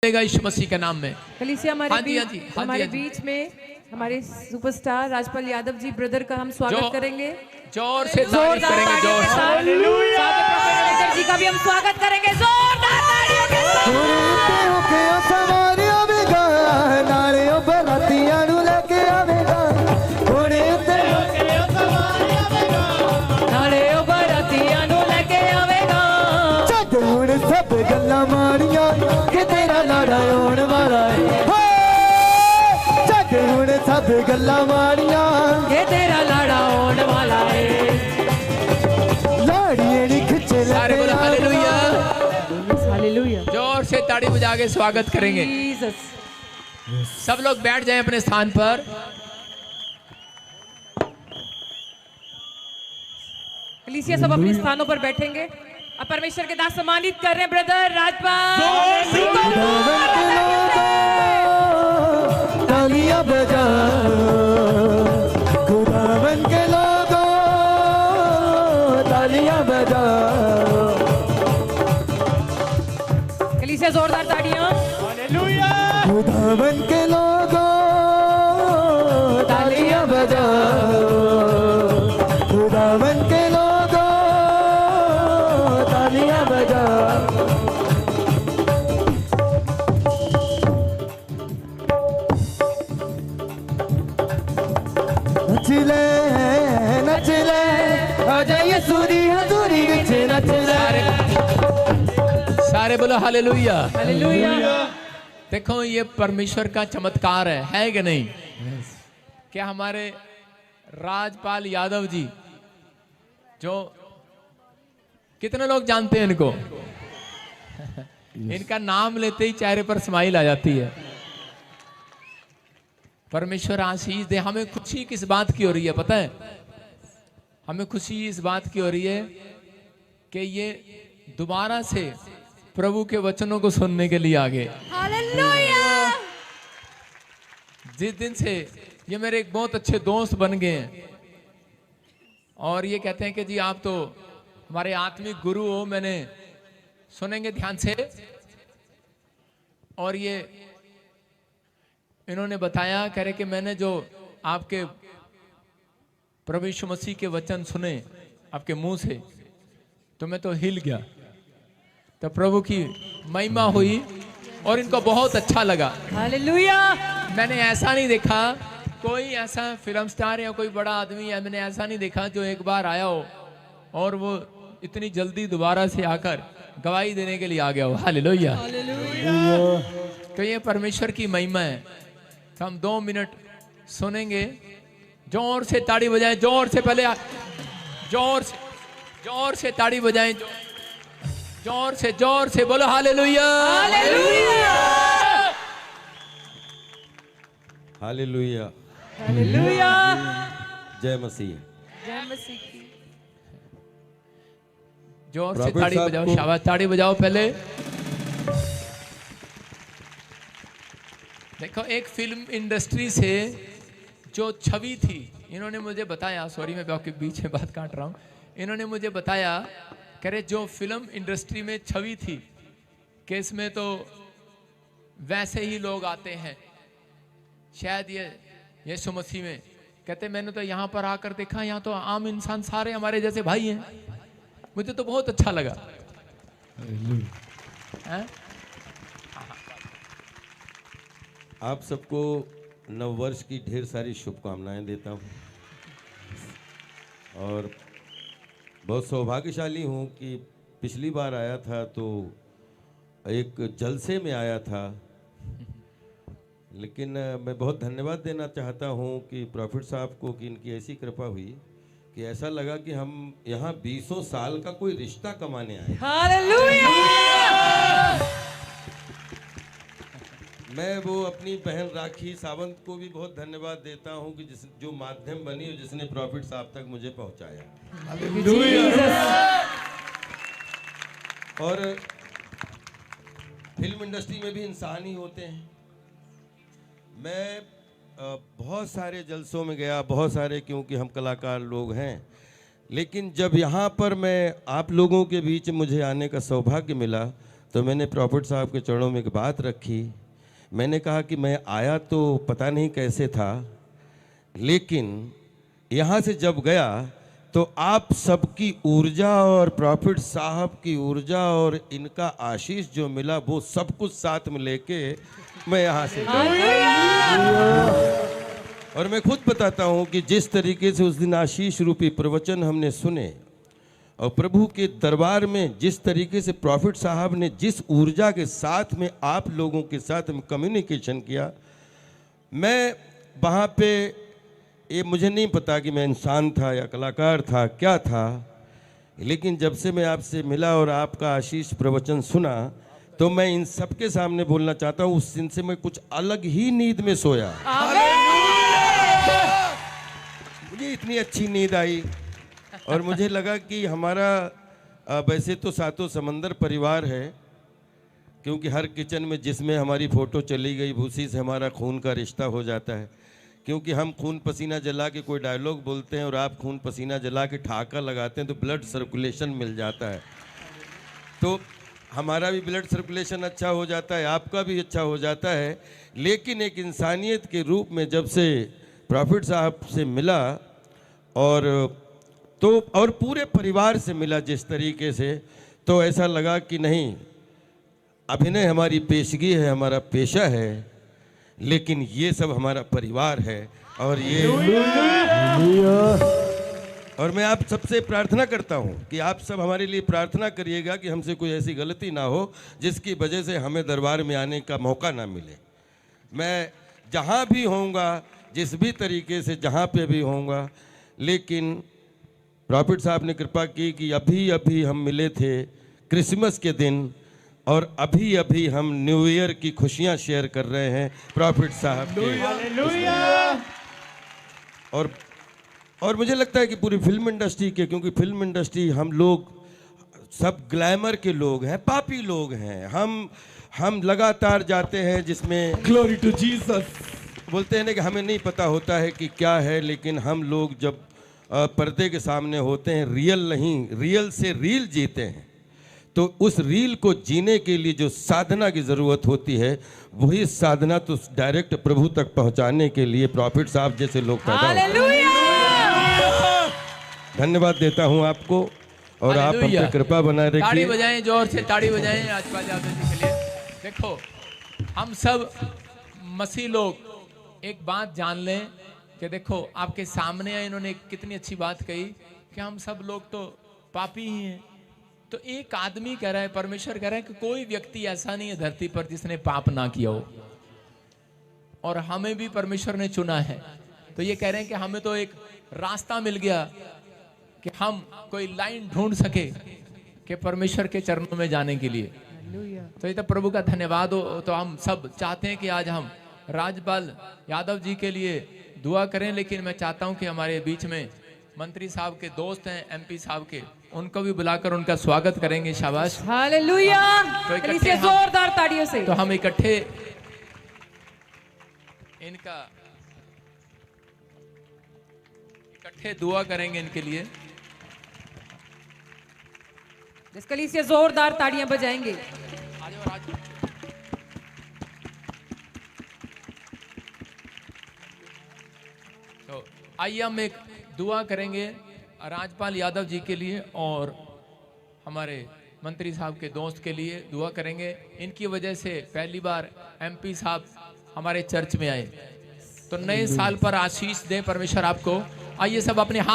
यीशु मसीह के नाम में। कलीसिया हमारे बीच में हमारे सुपरस्टार राजपाल यादव जी ब्रदर का हम स्वागत करेंगे। जोर से तारीफ करेंगे, जोर से। हालेलुया। जी का भी हम स्वागत करेंगे जोरदार तालियों के साथ। सब गल्ला मारिया कि तेरा लाड़ा आउण वाला है, जग हुण सब गल्ला मारिया कि तेरा लाड़ा आउण वाला है। लाड़िये खिंचे सारे बोलो हालेलुया। हालेलुया। जोर से ताड़ी बजा के स्वागत करेंगे। सब लोग बैठ जाएं अपने स्थान पर। कलीसिया सब अपने स्थानों पर बैठेंगे। अब परमेश्वर के दास सम्मानित कर रहे हैं ब्रदर राजपाल। तालियां बजाओ खुदावन के लोगों, तालियां बजाओ। कलीसिया जोरदार ताड़ियां। हालेलुया। खुदावन के लोगों तालियां बजाओ, खुदावन के लोगों तालियां बजाओ। नचले नचले आजा यसूरी हजूरी विच नचले। सारे बोलो हालेलुया। हालेलुया। देखो ये परमेश्वर का चमत्कार है कि नहीं? क्या हमारे राजपाल यादव जी, जो कितने लोग जानते हैं इनको? इनका नाम लेते ही चेहरे पर स्माइल आ जाती है। परमेश्वर आशीष दे। हमें खुशी किस बात की हो रही है पता है? हमें खुशी इस बात की हो रही है कि ये दोबारा से प्रभु के वचनों को सुनने के लिए आ गए। हालेलुया। जिस दिन से ये मेरे एक बहुत अच्छे दोस्त बन गए हैं और ये कहते हैं कि जी आप तो हमारे आत्मिक गुरु हो, मैंने सुनेंगे ध्यान से। और ये इन्होंने बताया, कह रहे कि मैंने जो आपके प्रभु यीशु मसीह के वचन सुने आपके मुंह से तो मैं तो हिल गया। तो प्रभु की महिमा हुई और इनको बहुत अच्छा लगा। हालेलुया। मैंने ऐसा नहीं देखा, कोई ऐसा फिल्म स्टार या कोई बड़ा आदमी है, मैंने ऐसा नहीं देखा जो एक बार आया हो और वो इतनी जल्दी दोबारा से आकर गवाही देने के लिए आ गया हो। हालेलुया। तो ये परमेश्वर की महिमा है। तो हम 2 मिनट सुनेंगे। जोर से ताड़ी बजाएं, जोर से पहले जोर से ताड़ी बजाएं, जोर से बोलो हालेलुया। हालेलुया। हालेलुया। हालेलुया। जय मसीह। जय मसीह की। जोर से ताड़ी बजाओ, शाबाश, ताड़ी बजाओ पहले। देखो एक फिल्म इंडस्ट्री से जो छवि थी, इन्होंने मुझे बताया, सॉरी मैं आपके बीच में बात काट रहा हूँ, इन्होंने मुझे बताया कह रहे जो फिल्म इंडस्ट्री में छवि थी कि इसमें तो वैसे ही लोग आते हैं, शायद ये यीशु मसीह में, कहते मैंने तो यहाँ पर आकर देखा, यहाँ तो आम इंसान सारे हमारे जैसे भाई हैं। मुझे तो बहुत अच्छा लगा। आप सबको नववर्ष की ढेर सारी शुभकामनाएं देता हूं और बहुत सौभाग्यशाली हूं कि पिछली बार आया था तो एक जलसे में आया था, लेकिन मैं बहुत धन्यवाद देना चाहता हूं कि प्रॉफिट साहब को कि इनकी ऐसी कृपा हुई कि ऐसा लगा कि हम यहाँ 20 साल का कोई रिश्ता कमाने आए। हालेलुया। मैं वो अपनी बहन राखी सावंत को भी बहुत धन्यवाद देता हूं कि जो माध्यम बनी और जिसने प्रॉफिट साहब तक मुझे पहुंचाया। और फिल्म इंडस्ट्री में भी इंसान ही होते हैं। मैं बहुत सारे जलसों में गया, बहुत सारे, क्योंकि हम कलाकार लोग हैं, लेकिन जब यहाँ पर मैं आप लोगों के बीच मुझे आने का सौभाग्य मिला तो मैंने प्रॉफिट साहब के चरणों में एक बात रखी। मैंने कहा कि मैं आया तो पता नहीं कैसे था, लेकिन यहाँ से जब गया तो आप सबकी ऊर्जा और प्रॉफिट साहब की ऊर्जा और इनका आशीष जो मिला वो सब कुछ साथ में लेके मैं यहाँ से गया। और मैं खुद बताता हूँ कि जिस तरीके से उस दिन आशीष रूपी प्रवचन हमने सुने और प्रभु के दरबार में जिस तरीके से प्रॉफिट साहब ने जिस ऊर्जा के साथ में आप लोगों के साथ में कम्युनिकेशन किया, मैं वहाँ पे ये मुझे नहीं पता कि मैं इंसान था या कलाकार था क्या था, लेकिन जब से मैं आपसे मिला और आपका आशीष प्रवचन सुना तो मैं इन सबके सामने बोलना चाहता हूँ, उस दिन से मैं कुछ अलग ही नींद में सोया। मुझे इतनी अच्छी नींद आई और मुझे लगा कि हमारा वैसे तो सातों समंदर परिवार है, क्योंकि हर किचन में जिसमें हमारी फ़ोटो चली गई उसी से हमारा खून का रिश्ता हो जाता है, क्योंकि हम खून पसीना जला के कोई डायलॉग बोलते हैं और आप खून पसीना जला के ठहाका लगाते हैं तो ब्लड सर्कुलेशन मिल जाता है, तो हमारा भी ब्लड सर्कुलेशन अच्छा हो जाता है, आपका भी अच्छा हो जाता है। लेकिन एक इंसानियत के रूप में जब से प्रॉफिट साहब से मिला और पूरे परिवार से मिला जिस तरीके से, तो ऐसा लगा कि नहीं, अभिनय हमारी पेशगी है, हमारा पेशा है, लेकिन ये सब हमारा परिवार है। और मैं आप सबसे प्रार्थना करता हूँ कि आप सब हमारे लिए प्रार्थना करिएगा कि हमसे कोई ऐसी गलती ना हो जिसकी वजह से हमें दरबार में आने का मौका ना मिले। मैं जहाँ भी होऊंगा, जिस भी तरीके से जहाँ पे भी होऊंगा, लेकिन प्रॉफिट साहब ने कृपा की कि अभी अभी हम मिले थे क्रिसमस के दिन और अभी अभी हम न्यू ईयर की खुशियाँ शेयर कर रहे हैं प्रॉफिट साहब के। और मुझे लगता है कि पूरी फिल्म इंडस्ट्री के, क्योंकि फिल्म इंडस्ट्री हम लोग सब ग्लैमर के लोग हैं, पापी लोग हैं, हम लगातार जाते हैं जिसमें ग्लोरी टू जीसस बोलते हैं ना कि हमें नहीं पता होता है कि क्या है, लेकिन हम लोग जब पर्दे के सामने होते हैं, रियल नहीं, रियल से रील जीते हैं, तो उस रील को जीने के लिए जो साधना की ज़रूरत होती है, वही साधना तो डायरेक्ट प्रभु तक पहुंचाने के लिए प्रॉफिट साहब जैसे लोग पैदा होते हैं। धन्यवाद देता हूं आपको और आप हम पे कृपा बनाए रखिए। ताड़ी बजाएं, जोर से ताड़ी बजाएं राजपाल यादव जी के लिए। देखो, हम सब मसीह लोग एक बात जान लें कि देखो आपके सामने इन्होंने कितनी अच्छी बात कही कि हम सब लोग तो पापी ही हैं। तो एक आदमी कह रहा है, परमेश्वर कह रहा है कि कोई व्यक्ति ऐसा नहीं है धरती पर जिसने पाप ना किया हो, और हमें भी परमेश्वर ने चुना है। तो ये कह रहे हैं कि हमें तो एक रास्ता मिल गया कि हम कोई लाइन ढूंढ सके कि परमेश्वर के चरणों में जाने के लिए। तो ये तो प्रभु का धन्यवाद हो। तो हम सब चाहते हैं कि आज हम राजपाल यादव जी के लिए दुआ करें, लेकिन मैं चाहता हूं कि हमारे बीच में मंत्री साहब के दोस्त हैं, एमपी साहब के, उनको भी बुलाकर उनका स्वागत करेंगे। शाबाश, हालेलुया। तो इसे जोरदार तालियों से तो हम इकट्ठे दुआ करेंगे इनके लिए। इसके लिए जोरदार ताड़ियां बजाएंगे। तो आइए हम एक दुआ करेंगे राजपाल यादव जी के लिए और हमारे मंत्री साहब के दोस्त के लिए दुआ करेंगे। इनकी वजह से पहली बार एमपी साहब हमारे चर्च में आए, तो नए साल पर आशीष दे परमेश्वर आपको। आइए सब अपने हाथ